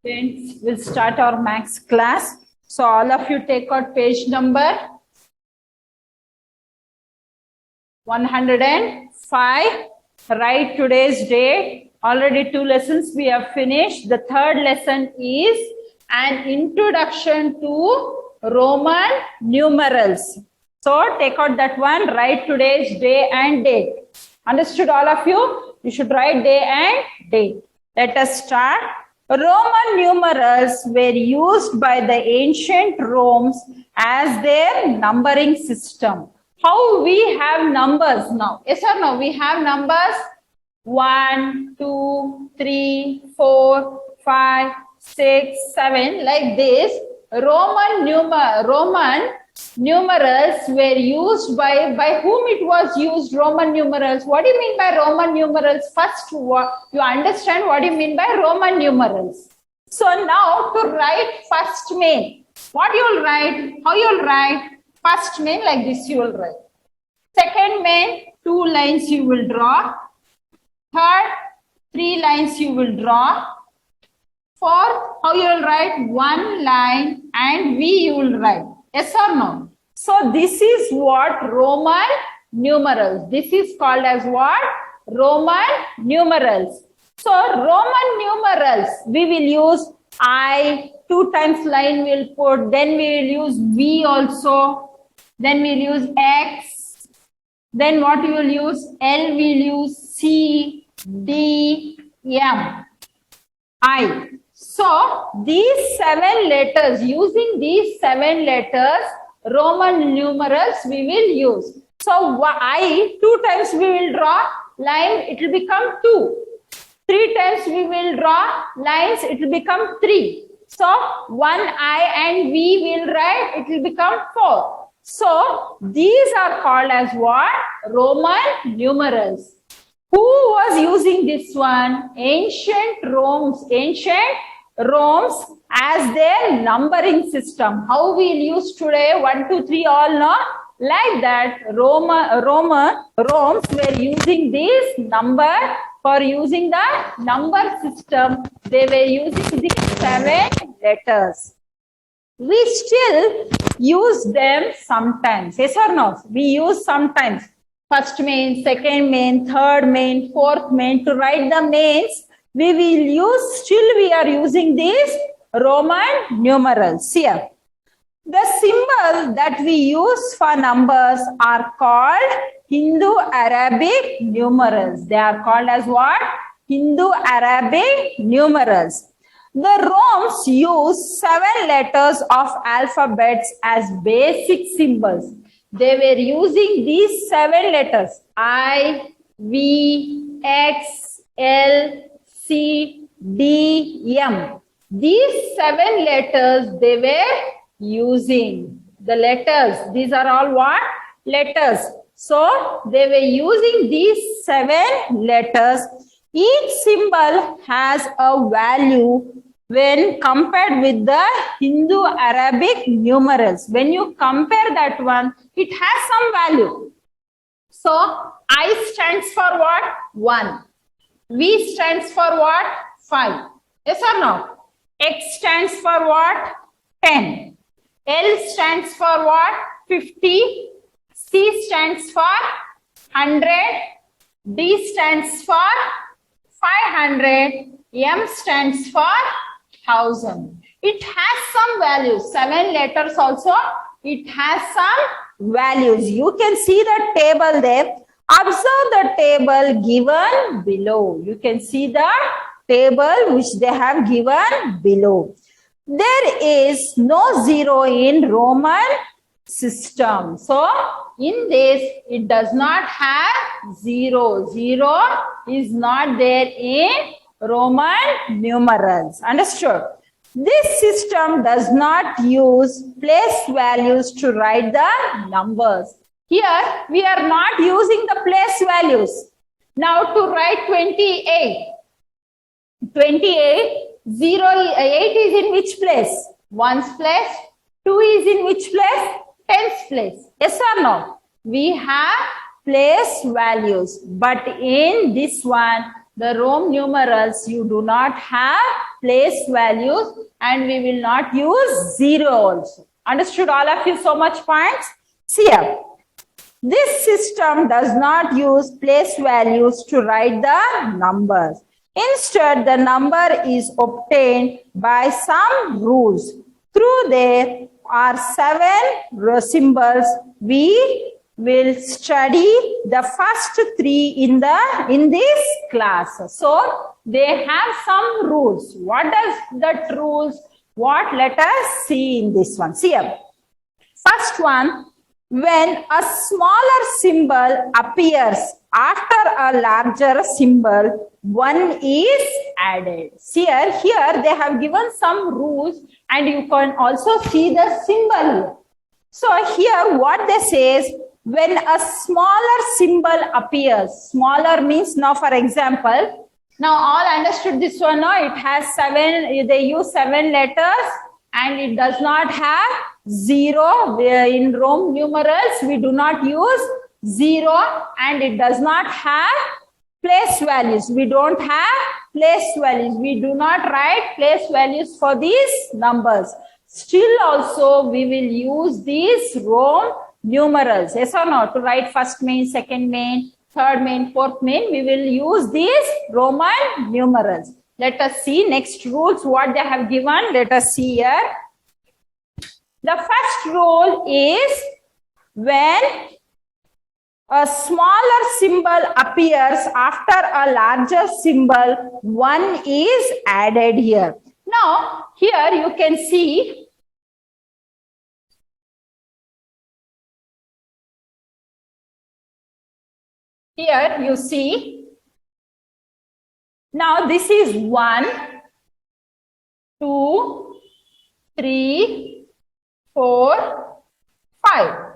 Friends, we'll start our maths class. So all of you take out page number 105. Write today's date. Already 2 lessons we have finished. The third lesson is an introduction to Roman numerals. So take out that one. Write today's day and date. Understood all of you? You should write day and date. Let us start. Roman numerals were used by the ancient Romans as their numbering system. How we have numbers now? Yes or no? We have numbers 1, 2, 3, 4, 5, 6, 7 like this. Roman numerals were used by whom it was used? Roman numerals. What do you mean by Roman numerals? First, you understand what do you mean by Roman numerals. So now to write first main, what you will write? How you will write? First main like this you will write. Second main, 2 lines you will draw. Third, 3 lines you will draw. Fourth, how you will write? 1 line and V you will write. Yes or no? So this is what Roman numerals. This is called as what? Roman numerals. So Roman numerals, we will use I, 2 times line we'll put, then we will use V also, then we'll use X, then what we will use? L will use C, D, M, I. So these 7 letters, using these 7 letters, Roman numerals we will use. So I, 2 times we will draw line, it will become 2. 3 times we will draw lines, it will become 3. So 1 I and V will write, it will become 4. So these are called as what? Roman numerals. Who was using this one? Ancient Romans as their numbering system. How we'll use today 1, 2, 3 all know? Like that Romans were using this number for using the number system. They were using these 7 letters. We still use them sometimes. Yes or no? We use sometimes. First main, second main, third main, fourth main. To write the mains, we will use, still we are using these Roman numerals here. The symbol that we use for numbers are called Hindu-Arabic numerals. They are called as what? Hindu-Arabic numerals. The Romans use 7 letters of alphabets as basic symbols. They were using these 7 letters I, V, X, L, C, D, M. These 7 letters they were using. The letters, these are all what? Letters. So they were using these 7 letters. Each symbol has a value when compared with the Hindu-Arabic numerals. When you compare that one, it has some value. So I stands for what? 1. V stands for what? 5. Yes or no? X stands for what? 10. L stands for what? 50. C stands for 100. D stands for 500. M stands for 1000. It has some values. 7 letters also. It has some values. You can see the table there. Observe the table given below. You can see the table which they have given below. There is no 0 in Roman system. So in this, it does not have 0. 0 is not there in Roman numerals. Understood? This system does not use place values to write the numbers. Here, we are not using the place values. Now to write 28. 28, 0, 8 is in which place? 1's place. 2 is in which place? 10's place. Yes or no? We have place values. But in this one, the Rome numerals, you do not have place values and we will not use 0 also. Understood all of you so much points? See here. This system does not use place values to write the numbers. Instead, the number is obtained by some rules. Through there are 7 symbols. We will study the first 3 in this class. So they have some rules. What does that rules? What? Let us see in this one. See here. First one, when a smaller symbol appears after a larger symbol, 1 is added. See here they have given some rules and you can also see the symbol here. So here what they say is, when a smaller symbol appears, smaller means, now for example, now all understood this one, no? It has 7, they use 7 letters and it does not have 0. In Rome numerals, we do not use 0 and it does not have place values. We don't have place values. We do not write place values for these numbers. Still also, we will use these Rome numerals. Yes or no? To write first main, second main, third main, fourth main, we will use these Roman numerals. Let us see next rules, what they have given. Let us see here. The first rule is, when a smaller symbol appears after a larger symbol, 1 is added here. Now, here you can see here you see, now this is 1, 2, 3, 4, 5.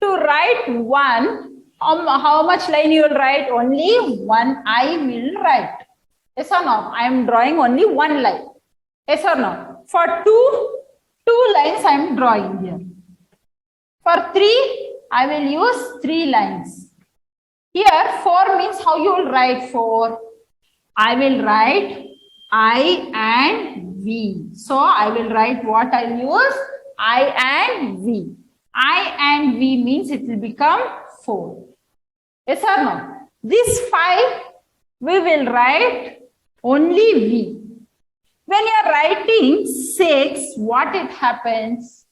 To write 1, how much line you will write? Only 1 I will write. Yes or no? I am drawing only 1 line. Yes or no? For 2 lines I am drawing here. For 3, I will use 3 lines. Here 4 means how you will write 4? I will write I and V. So I will write what I will use? I and V. I and V means it will become 4. Yes or no? This 5 we will write only V. When you are writing 6, what it happens?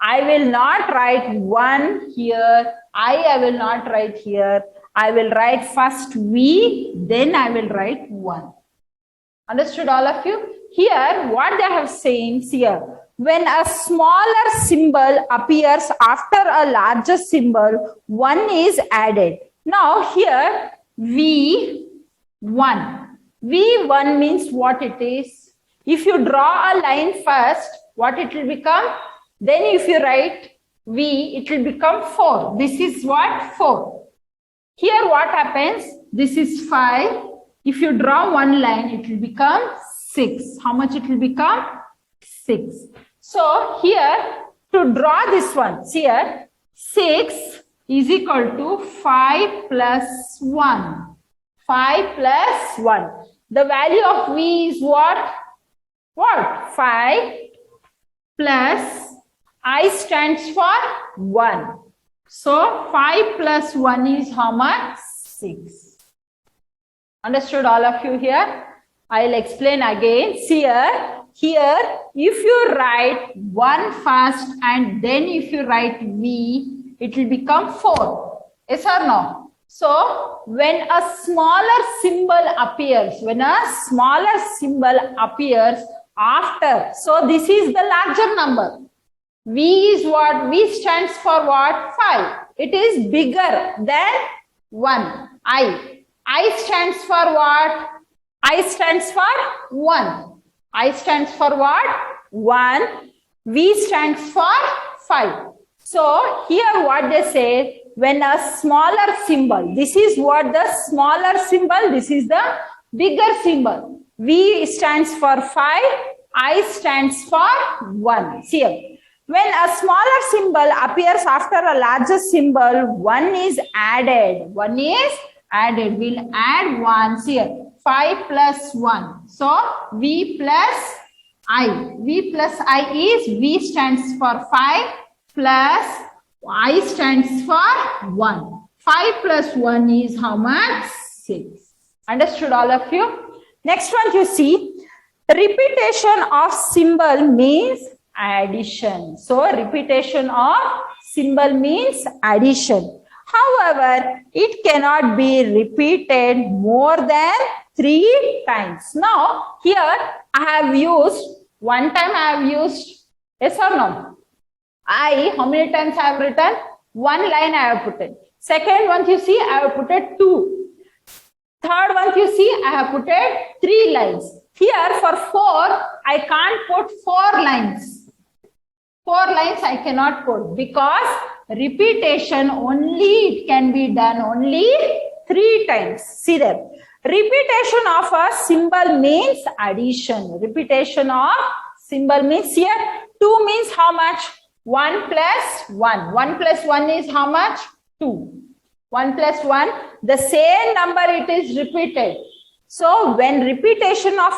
I will not write 1 here. I will not write here. I will write first V, then I will write 1. Understood all of you? Here, what they have saying here, when a smaller symbol appears after a larger symbol, 1 is added. Now here, V1. V1 means what it is. If you draw a line first, what it will become? Then if you write V, it will become 4. This is what? 4. Here what happens? This is 5. If you draw one line, it will become 6. How much it will become? 6. So here, to draw this one, see here, 6 is equal to 5 plus 1. 5 plus 1. The value of V is what? What? 5 plus I stands for 1. So 5 plus 1 is how much? 6. Understood all of you here? I'll explain again. See here, if you write 1 first and then if you write V, it will become 4. Yes or no? So when a smaller symbol appears, after, so this is the larger number. V is what? V stands for what? 5. It is bigger than 1. I stands for what? I stands for 1. I stands for what? 1. V stands for 5. So here what they say, when a smaller symbol, this is what the smaller symbol, this is the bigger symbol. V stands for 5. I stands for 1. See here. When a smaller symbol appears after a larger symbol, 1 is added. 1 is added. We'll add ones here. 5 plus 1. So V plus I. V plus I is V stands for 5 plus I stands for 1. 5 plus 1 is how much? 6. Understood all of you? Next one you see, repetition of symbol means addition. So repetition of symbol means addition. However, it cannot be repeated more than 3 times. Now, here I have used, one time I have used, yes or no? How many times I have written? 1 line I have put it. Second one you see, I have put it 2. Third one you see, I have put it 3 lines. Here for 4, I can't put 4 lines. 4 lines I cannot put because repetition only, it can be done only 3 times. See there. Repetition of a symbol means addition. Repetition of symbol means here 2 means how much? 1 plus 1. 1 plus 1 is how much? 2. 1 plus 1, the same number it is repeated. So when repetition of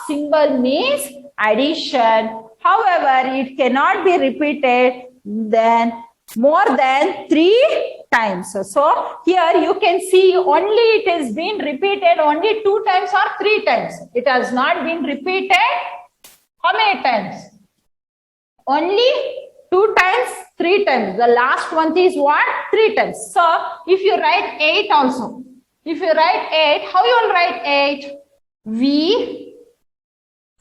symbol means addition, however, it cannot be repeated more than 3 times. So here you can see only it is been repeated only 2 times or 3 times. It has not been repeated how many times? Only 2 times, 3 times. The last one is what? 3 times. So if you write 8 also, if you write 8, how you will write 8? V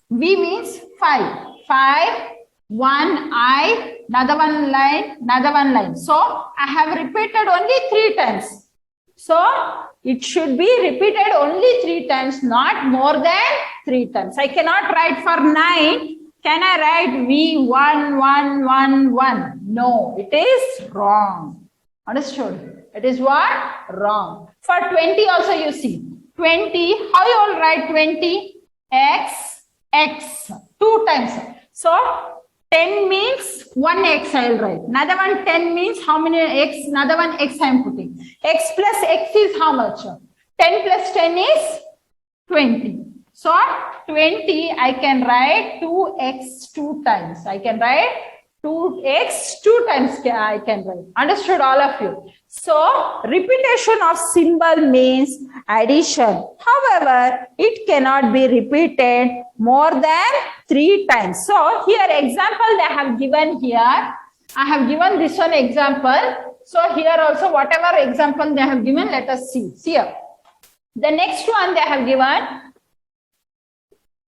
means 5. 5, 1 I, another one line, another one line. So I have repeated only 3 times. So it should be repeated only 3 times, not more than 3 times. I cannot write for 9. Can I write V1, 1, 1, 1? No, it is wrong. Understood? It is what? Wrong. For 20 also you see. 20, how you will write 20? X, X, 2 times. So 10 means 1x I will write. Another one 10 means how many x? Another one x I am putting. X plus x is how much? 10 plus 10 is 20. So 20 I can write 2x 2 times. I can write 2x 2 times I can write. Understood all of you? So repetition of symbol means addition. However, it cannot be repeated more than 3 times. So here example they have given here. I have given this one example. So here also whatever example they have given, let us see. See here. The next one they have given.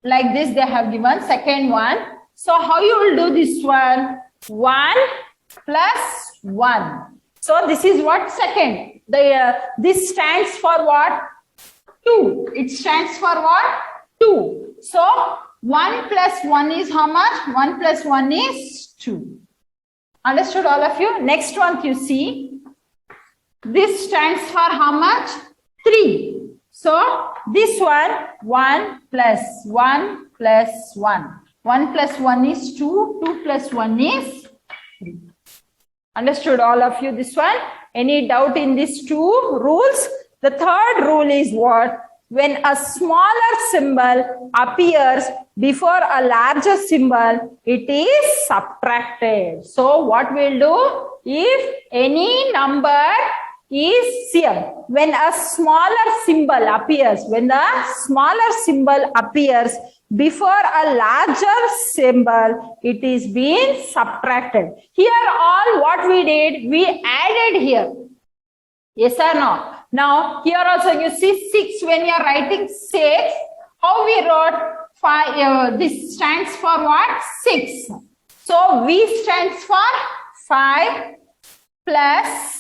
Like this they have given, second one. So how you will do this one? 1 plus 1. So this is what? Second. This stands for what? 2. It stands for what? 2. So 1 plus 1 is how much? 1 plus 1 is 2. Understood all of you? Next one you see. This stands for how much? 3. So this one, 1 plus 1 plus 1. 1 plus 1 is 2. 2 plus 1 is 3. Understood all of you this one? Any doubt in these 2 rules? The third rule is what? When a smaller symbol appears before a larger symbol, it is subtracted. So what we'll do? If any number is here, when a smaller symbol appears, when the smaller symbol appears before a larger symbol, it is being subtracted. Here all what we did, we added here. Yes or no? Now here also you see 6, when you are writing 6, how we wrote 5, this stands for what? 6. So V stands for 5 plus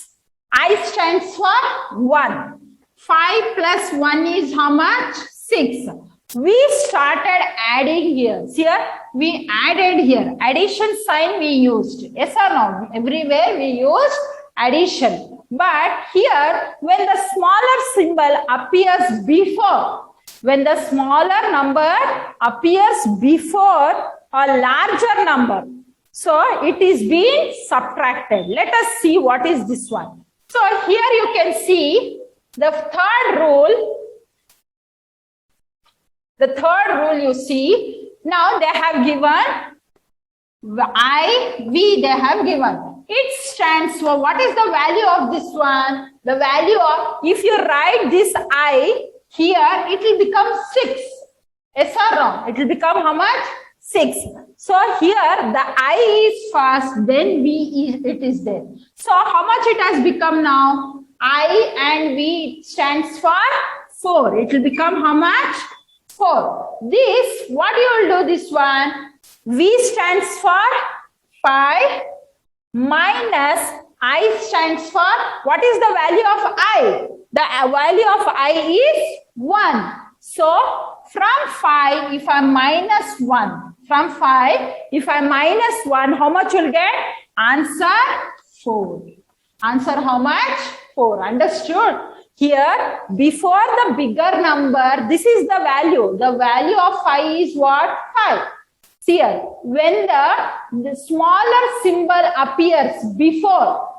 I stands for 1. 5 plus 1 is how much? 6. We started adding here. Here we added here. Addition sign we used. Yes or no? Everywhere we used addition. But here when the smaller symbol appears before, when the smaller number appears before a larger number, so it is being subtracted. Let us see what is this one. So here you can see the third rule. The third rule you see, now they have given I, V they have given. It stands for, what is the value of this one? The value of, if you write this I here, it will become 6. Yes or no? It will become how much? 6. So here the I is first, then V is, it is there. So how much it has become now? I and V stands for 4. It will become how much? 4. This, what you will do this one? V stands for 5 minus I stands for, what is the value of I? The value of I is 1. So from 5, if I minus 1, from 5, if I minus 1, how much will get? Answer 4. Answer how much? 4. Understood? Here, before the bigger number, this is the value. The value of 5 is what? 5. Here, when the smaller symbol appears before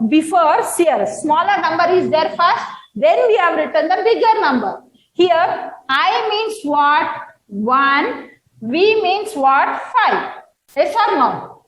here, smaller number is there first, then we have written the bigger number. Here, I means what? 1, V means what? 5. Yes or no?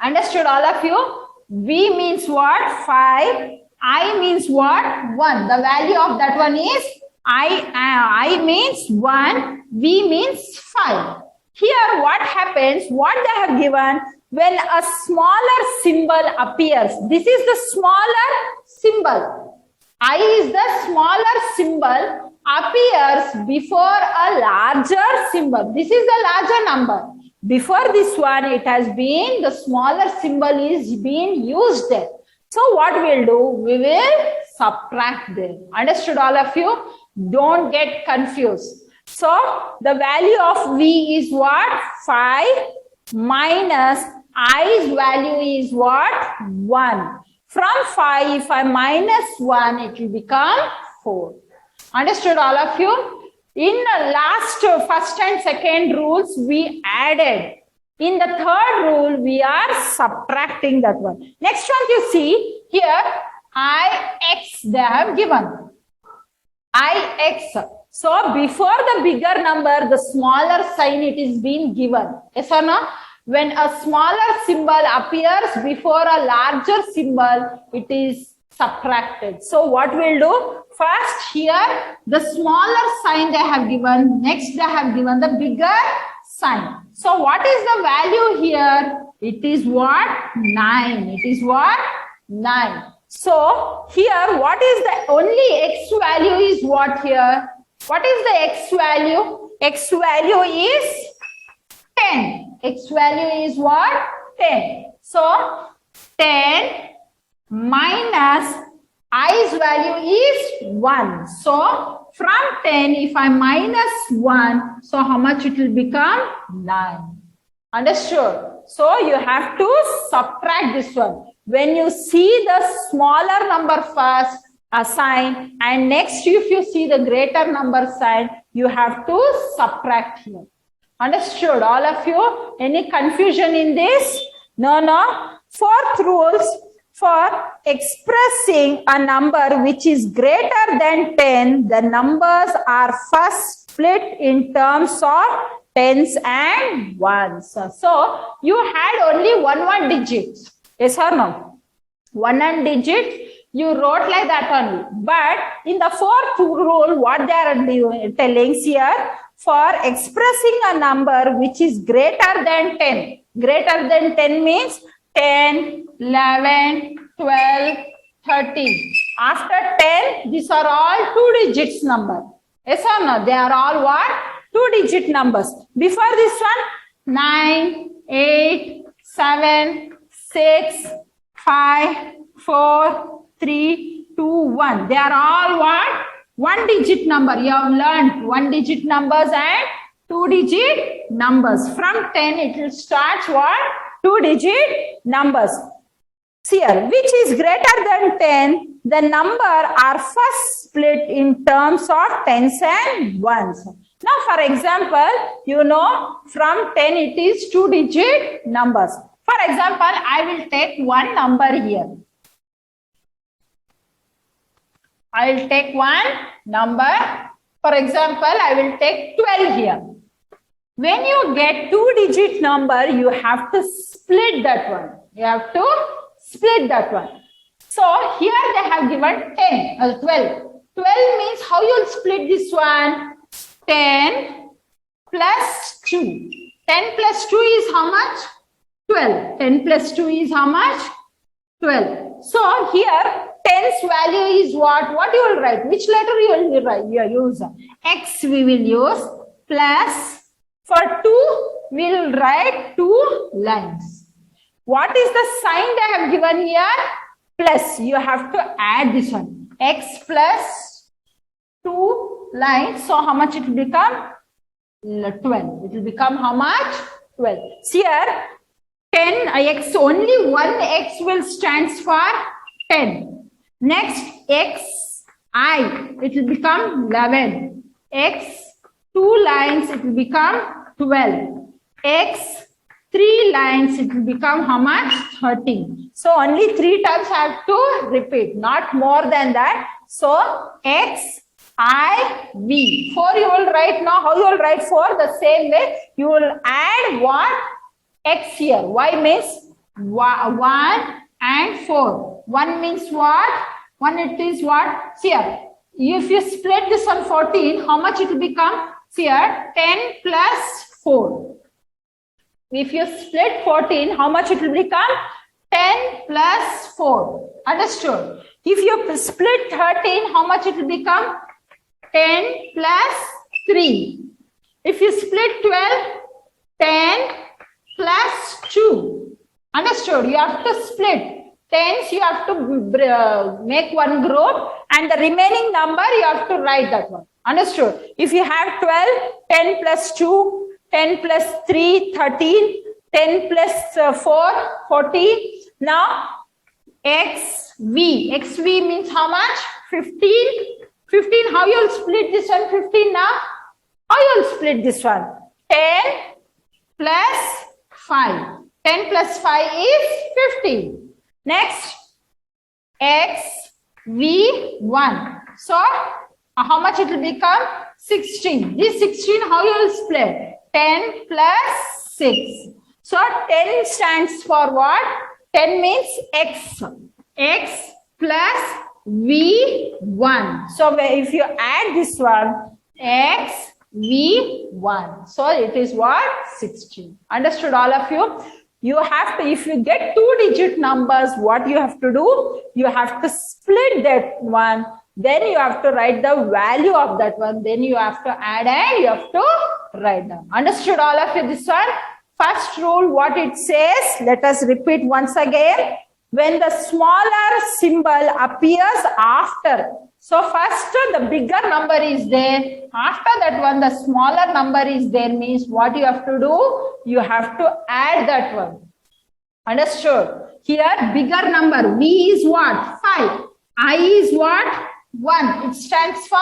Understood all of you? V means what? 5. I means what? 1. The value of that one is I means 1. V means 5. Here what happens, what they have given, when a smaller symbol appears, this is the smaller symbol. I is the smaller symbol appears before a larger symbol. This is the larger number. Before this one, it has been, the smaller symbol is being used there. So what we'll do, we will subtract them. Understood all of you? Don't get confused. So the value of V is what? 5 minus I's value is what? 1. From 5, if I minus 1, it will become 4. Understood all of you? In the last first and second rules, we added. In the third rule, we are subtracting that one. Next one you see here, Ix they have given. Ix. So before the bigger number, the smaller sign it is being given. Yes or no? When a smaller symbol appears before a larger symbol, it is subtracted. So what we'll do? First here, the smaller sign they have given. Next they have given the bigger sign. So what is the value here? It is what? 9. It is what? 9. So here, what is the only X value is what here? What is the X value? X value is 10. X value is what? 10. So 10 minus I's value is 1. So from 10, if I minus 1, so how much it will become? 9. Understood? So you have to subtract this one. When you see the smaller number first, a sign, and next if you see the greater number sign, you have to subtract here. Understood all of you? Any confusion in this? No. Fourth rules, for expressing a number which is greater than 10, the numbers are first split in terms of tens and ones. So you had only one digit. Yes or no? One digit. You wrote like that only. But in the fourth rule, what they are telling here, for expressing a number which is greater than 10. Greater than 10 means 10, 11, 12, 13. After 10, these are all 2 digits number. Yes or no? They are all what? 2 digit numbers. Before this one, 9, 8, 7, 6, 5, 4, 3, 2, 1. They are all what? 1 digit number. You have learned 1 digit numbers and 2 digit numbers. From 10, it will start what? 2 digit numbers. Here, which is greater than 10, the number are first split in terms of tens and ones. Now, for example, you know, from 10, it is 2 digit numbers. For example, I will take one number here. I will take one number. For example, I will take 12 here. When you get 2-digit number, you have to split that one. You have to split that one. So here they have given 10, 12. 12 means how you will split this one? 10 plus 2. 10 plus 2 is how much? 12. 10 plus 2 is how much? 12. So here 10's value is what? What you will write? Which letter you will write? You use X we will use, plus for 2 we will write 2 lines. What is the sign they have given here? Plus. You have to add this one. X plus 2 lines. So how much it will become? 12. It will become how much? 12. See here 10 x, only one x will stands for 10. Next x I, it will become 11. X 2 lines, it will become 12. X 3 lines, it will become how much? 13. So only 3 times I have to repeat, not more than that. So X I V. 4 you will write now. How you will write 4? The same way you will add what? X here. Y means 1 and 4. 1 means what? 1 it is what? See here. If you split this on 14, how much it will become? See here. 10 plus 4. If you split 14, how much it will become? 10 plus 4. Understood? If you split 13, how much it will become? 10 plus 3. If you split 12, 10 plus 2. Understood? You have to split. Tens you have to make one group, and the remaining number you have to write that one. Understood? If you have 12, 10 plus 2, 10 plus 3, 13, 10 plus 4, 14. Now, XV. XV means how much? 15. 15, how you will split this one? 15 now? How you will split this one? 10 plus 5. 10 plus 5 is 15. Next, XV1. So, how much it will become? 16. This 16, how you will split? 10 plus 6. So, 10 stands for what? 10 means X. X plus V1. So, if you add this one, X, V1. So, it is what? 16. Understood all of you? You have to, if you get 2-digit numbers, what you have to do? You have to split that one. Then you have to write the value of that one. Then you have to add and you have to write down. Understood all of you this one? First rule, what it says, let us repeat once again. When the smaller symbol appears after. So first the bigger number is there. After that one, the smaller number is there, means what you have to do? You have to add that one. Understood? Here bigger number. V is what? 5. I is what? 1. It stands for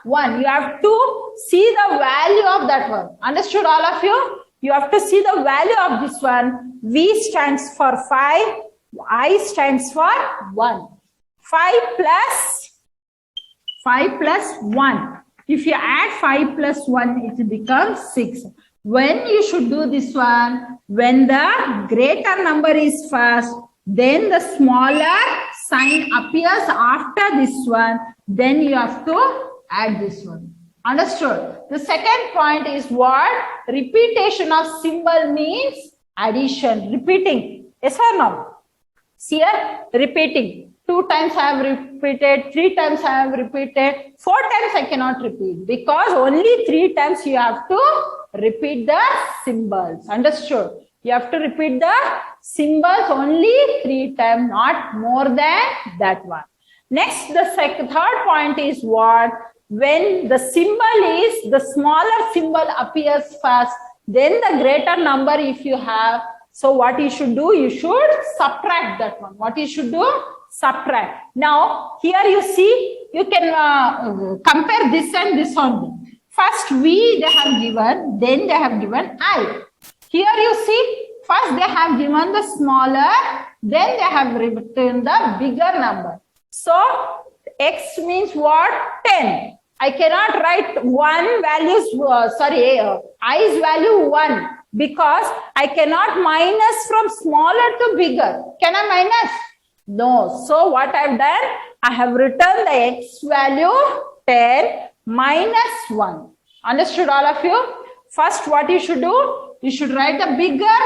1. You have to see the value of that one. Understood all of you? You have to see the value of this one. V stands for 5. I stands for 1. 5 plus 1. If you add 5 plus 1, it becomes 6. When you should do this one? When the greater number is first, then the smaller sign appears after this one, then you have to add this one. Understood? The second point is what? Repetition of symbol means addition. Repeating. Yes or no? See here, repeating. 2 times I have repeated, 3 times I have repeated, 4 times I cannot repeat because only 3 times you have to repeat the symbols. Understood? You have to repeat the symbols only 3 times, not more than that one. Next, the third point is what? When the symbol is, the smaller symbol appears first, then the greater number if you have. So what you should do? You should subtract that one. What you should do? Subtract. Now, here you see, you can compare this and this only. First V they have given, then they have given I. Here you see, first they have given the smaller, then they have written the bigger number. So, X means what? 10. I cannot write 1 values, i's value 1 because I cannot minus from smaller to bigger. Can I minus? No. So what I've done? I have written the X value 10 minus 1. Understood all of you? First what you should do? You should write the bigger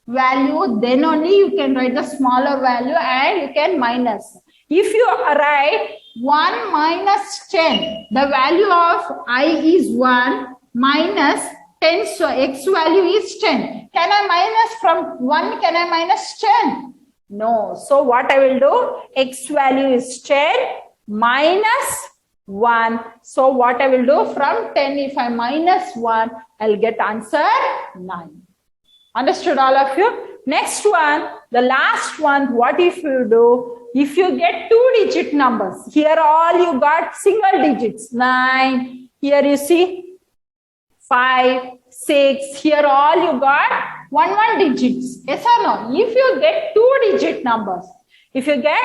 value, then only you can write the smaller value and you can minus. If you write 1 minus 10, the value of I is 1 minus 10, so X value is 10. Can I minus from 1? Can I minus 10? No. So what I will do? X value is 10 minus 1. So what I will do? From 10, if I minus 1, I'll get answer 9. Understood all of you? Next one, the last one, what if you do? If you get 2-digit numbers, here all you got single digits, 9, here you see 5, 6, here all you got 1 digits. Yes or no? If you get 2-digit numbers, if you get,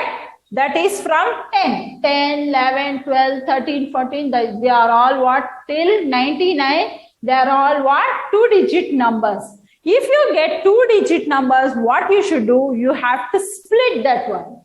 that is from 10, 11, 12, 13, 14, they are all what? Till 99, they are all what? 2-digit numbers. If you get 2-digit numbers, what you should do? You have to split that one.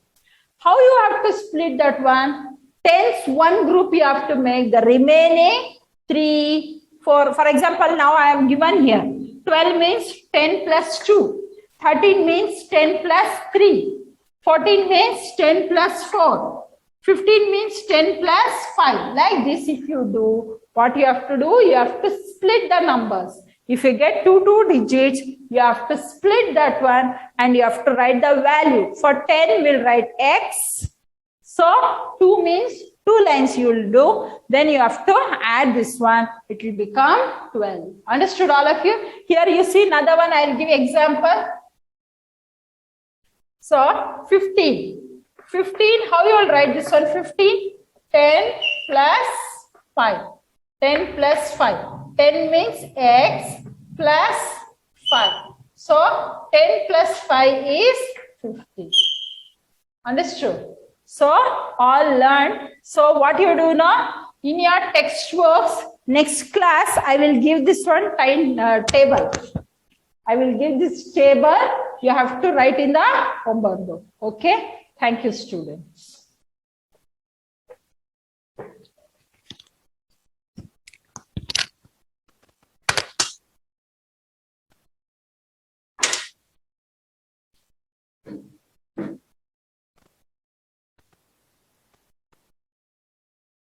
How you have to split that one? Tens, one group you have to make, the remaining 3, 4. For example, now I am given here. 12 means 10 plus 2. 13 means 10 plus 3. 14 means 10 plus 4. 15 means 10 plus 5. Like this, if you do, what you have to do? You have to split the numbers. If you get 2 digits, you have to split that one and you have to write the value. For 10, we'll write X. So 2 means 2 lines you will do. Then you have to add this one. It will become 12. Understood all of you? Here you see another one. I'll give you example. So 15. 15, how you will write this one? 15. 10 plus 5. 10 plus 5. 10 means X plus 5. So 10 plus 5 is 50. Understood? So all learned. So what you do now? In your textbooks, next class, I will give this one table. I will give this table. You have to write in the homework book. Okay? Thank you, students.